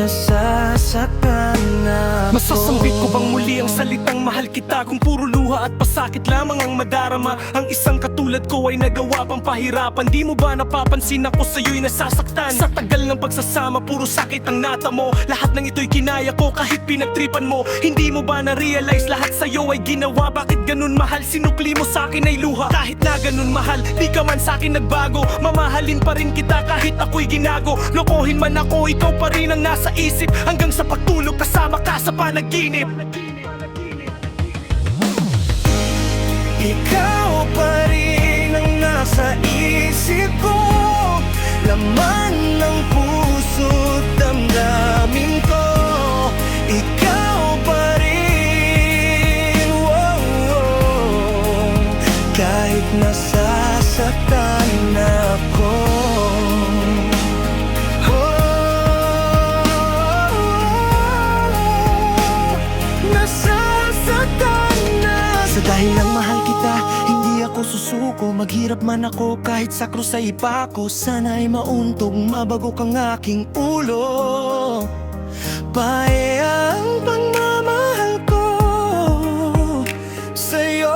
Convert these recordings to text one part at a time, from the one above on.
nasasaktan na ako. Masasambit ko bang muli ang salitang mahal kita kung puro luha at pasakit lamang ang madarama? Ang isang katulad ko ay nagawa pang pahirapan. Di mo ba napapansin ako sa'yo'y nasasaktan? Sa tagal ng pagsasama puro sakit ang natamo. Lahat ng ito'y kinaya ko kahit pinagtripan mo. Hindi mo ba na-realize lahat sa'yo ay ginawa? Bakit ganun mahal? Sinukli mo sa'kin ay luha. Kahit na ganun mahal, di ka man sa'kin nagbago. Mamahalin pa rin kita kahit ako'y ginago. Lokohin man ako, ikaw pa rin ang nasa isip. Hanggang sa pagtulog kasama ka sa panaginip. Ikaw pa rin ang nasa isip ko, laman ng puso't damdamin ko. Ikaw pa rin, kahit nasasaktan ako. Sa dahil lang mahal kita, hindi ako susuko. Maghirap man ako kahit sa krus ay ipako. Sana ay mauntog, mabago kang aking ulo. Pae ang pagmamahal ko sa'yo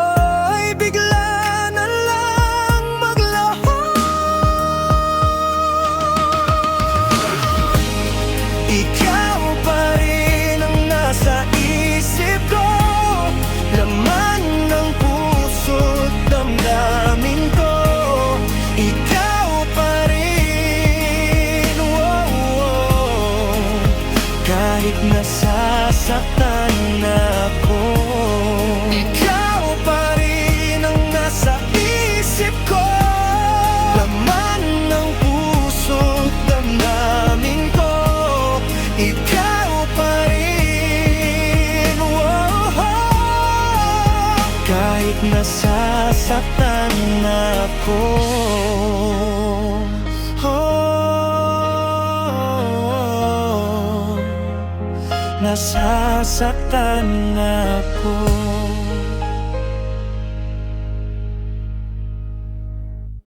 ay bigla na lang maglaho. Ikaw pa rin ang nasa isip ko, laman ng puso't damdamin ko. Ikaw pa rin, kahit nasasaktan ako. Ikaw pa rin ang nasa isip ko, laman ng puso't damdamin ko. Ikaw pa rin, kahit nasasaktan ako. Nasasaktan ako.